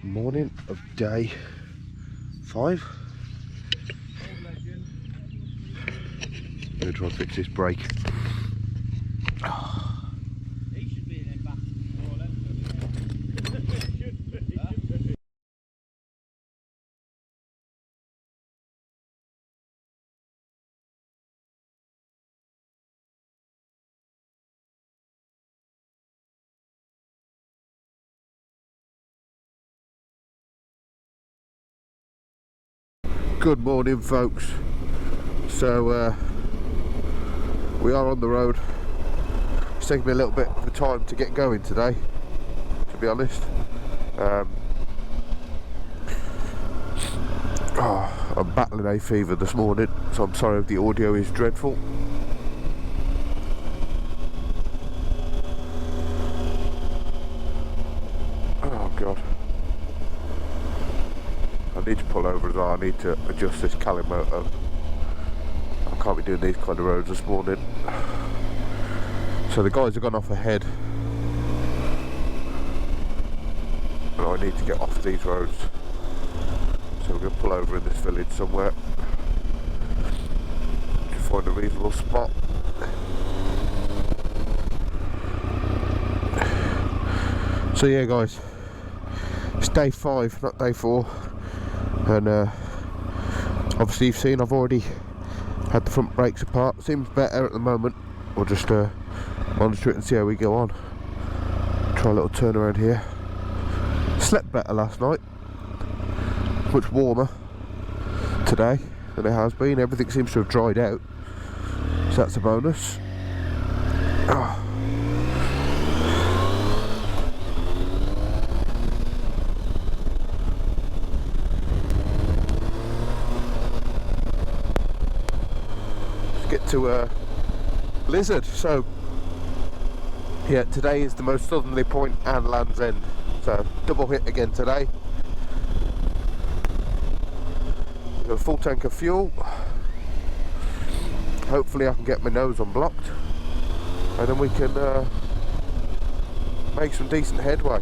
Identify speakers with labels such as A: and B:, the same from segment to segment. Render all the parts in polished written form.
A: Morning of day 5. I'm going to try and fix this brake.
B: He should be in it back more or less.
A: Good morning, folks. So we are on the road. It's taken me a little bit of time to get going today, to be honest. I'm battling hay fever this morning, so I'm sorry if the audio is dreadful. Oh god, I need to pull over as well. I need to adjust this Calimoto. I can't be doing these kind of roads this morning. So the guys have gone off ahead, and I need to get off these roads. So we're going to pull over in this village somewhere to find a reasonable spot. So yeah guys, it's day 5, not day 4, and obviously you've seen I've already had the front brakes apart. Seems better at the moment. We'll just monitor it and see how we go on. Try a little turn around here. Slept better last night. Much warmer today than it has been. Everything seems to have dried out, so that's a bonus. Let's get to Lizard. So yeah, today is the most southerly point and Land's End, so double hit again today. Got a full tank of fuel. Hopefully I can get my nose unblocked, and then we can make some decent headway.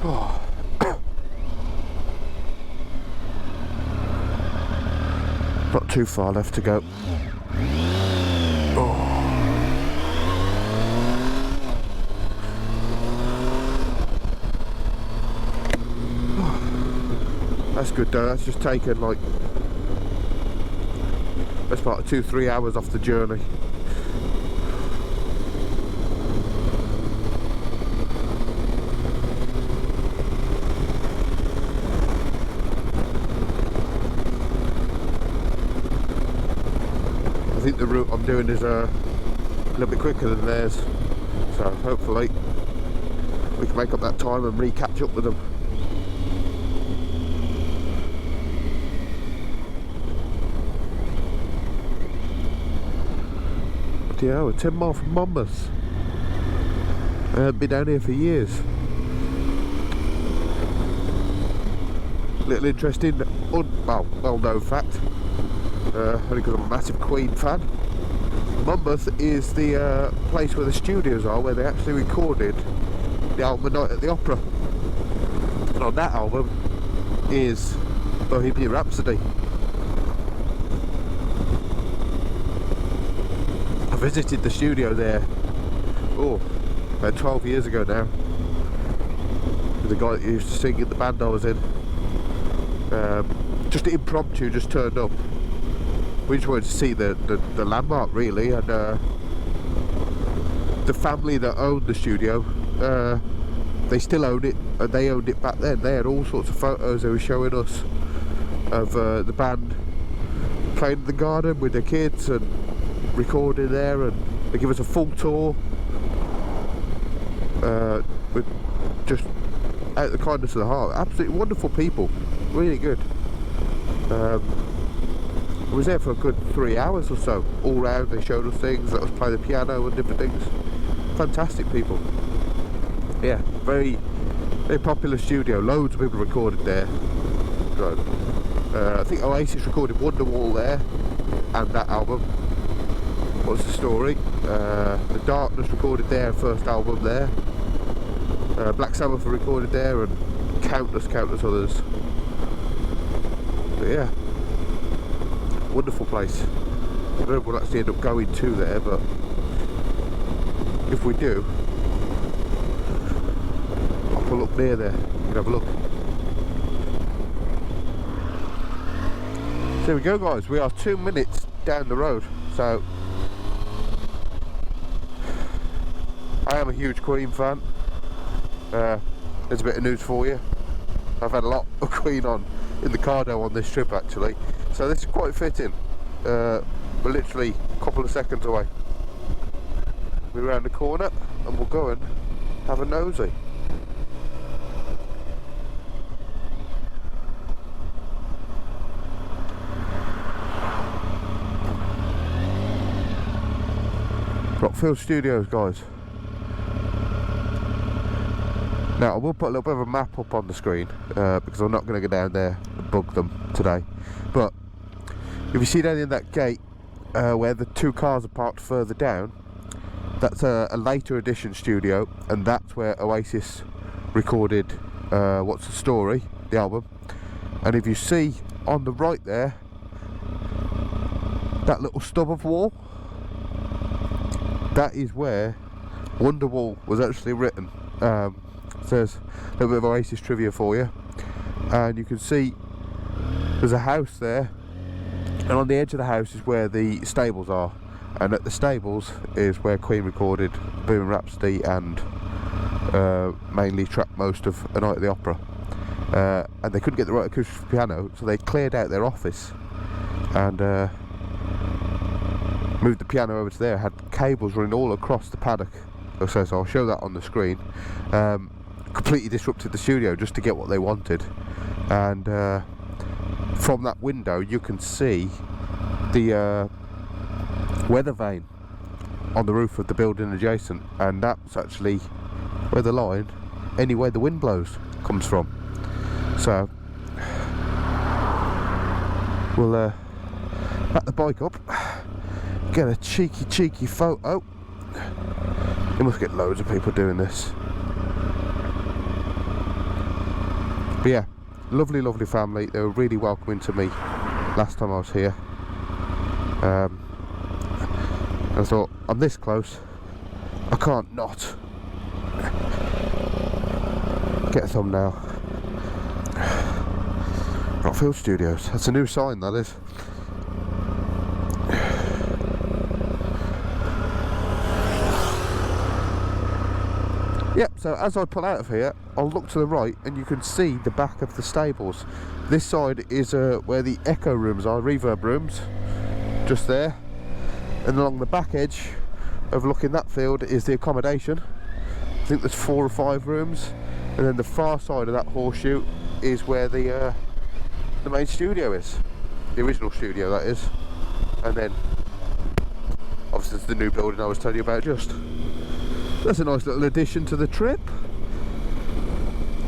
A: Oh. Not too far left to go. Oh. That's good though. That's just taken like best part of 2-3 hours off the journey. I think the route I'm doing is a little bit quicker than theirs, so hopefully we can make up that time and re-catch up with them. Yeah, we're 10 miles from Monmouth. I haven't been down here for years. Little interesting, well-known fact, only because I'm a massive Queen fan. Monmouth is the place where the studios are, where they actually recorded the album Night at the Opera. And on that album is Bohemian Rhapsody. I visited the studio there, about 12 years ago now, with the guy that used to sing in the band I was in. Just impromptu, just turned up. We just wanted to see the landmark really, and the family that owned the studio, they still own it, and they owned it back then. They had all sorts of photos they were showing us of the band playing in the garden with their kids and recording there, and they give us a full tour with just out of the kindness of the heart. Absolutely wonderful people, really good. I was there for a good 3 hours or so, all round. They showed us things, let us play the piano and different things. Fantastic people. Yeah, very popular studio. Loads of people recorded there. I think Oasis recorded Wonderwall there, and that album. What's the Story, The Darkness recorded their first album there, Black Sabbath were recorded there, and countless others. But yeah, wonderful place. I don't know if we'll actually end up going to there, but if we do, I'll pull up near there. You can have a look. So there we go, guys. We are 2 minutes down the road. So I am a huge Queen fan. There's a bit of news for you. I've had a lot of Queen on in the cardo on this trip actually, so this is quite fitting. We're literally a couple of seconds away. We're around the corner and we'll go and have a nosy. Rockfield Studios, guys. Now I will put a little bit of a map up on the screen because I'm not going to go down there and bug them today, but if you see down in that gate where the two cars are parked further down, that's a later edition studio, and that's where Oasis recorded What's the Story, the album. And if you see on the right there, that little stub of wall, that is where Wonderwall was actually written. So there's a little bit of Oasis trivia for you, and you can see there's a house there, and on the edge of the house is where the stables are, and at the stables is where Queen recorded Bohemian Rhapsody and mainly tracked most of A Night at the Opera. And they couldn't get the right acoustic piano, so they cleared out their office and moved the piano over to there. Had cables running all across the paddock. So I'll show that on the screen. Completely disrupted the studio just to get what they wanted, and from that window you can see the weather vane on the roof of the building adjacent, and that's actually where the line, anywhere the wind blows, comes from. So we'll back the bike up, get a cheeky photo. You must get loads of people doing this. But yeah, lovely family. They were really welcoming to me last time I was here. I thought, I'm this close, I can't not get a thumbnail. Rockfield Studios, that's a new sign, that is. Yep, so as I pull out of here, I'll look to the right and you can see the back of the stables. This side is where the echo rooms are, reverb rooms, just there. And along the back edge, overlooking that field, is the accommodation. I think there's 4 or 5 rooms. And then the far side of that horseshoe is where the main studio is. The original studio, that is. And then, obviously, there's the new building I was telling you about just. That's a nice little addition to the trip.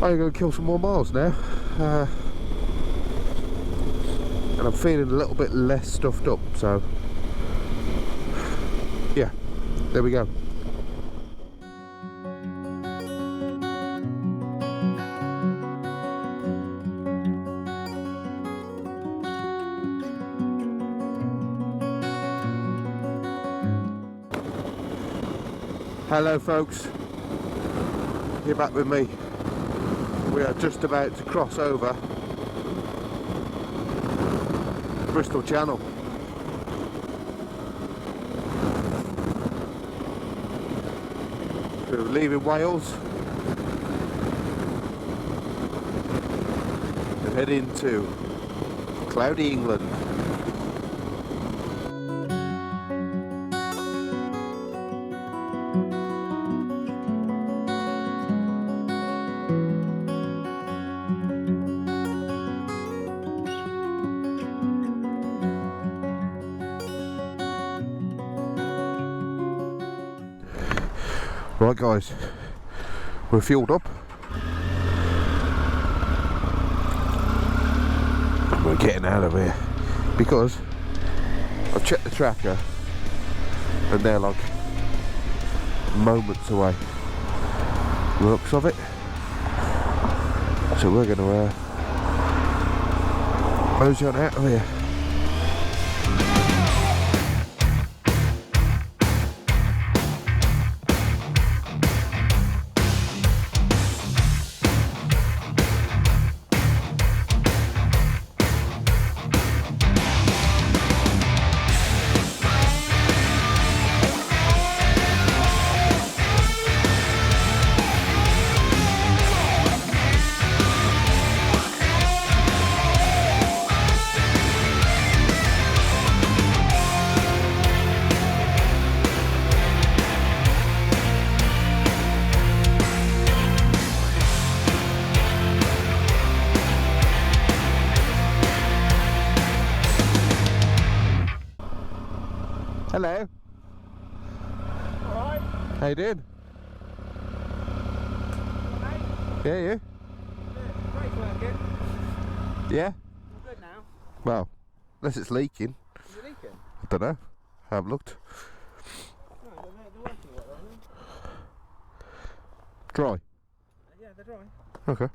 A: I'm going to kill some more miles now, and I'm feeling a little bit less stuffed up, so yeah, there we go. Hello folks, you're back with me. We are just about to cross over Bristol Channel. We're leaving Wales and heading to cloudy England. Right guys, we're fueled up. We're getting out of here because I've checked the tracker and they're like moments away, the looks of it. So we're gonna mosey on out of here. Hello.
B: Alright.
A: How you doing? Yeah, you?
B: Brake's working.
A: Yeah?
B: We're good now.
A: Well, unless it's leaking.
B: Is it leaking?
A: I don't know. I haven't looked.
B: No, they're working well, aren't they?
A: Dry.
B: Yeah, they're dry.
A: Okay.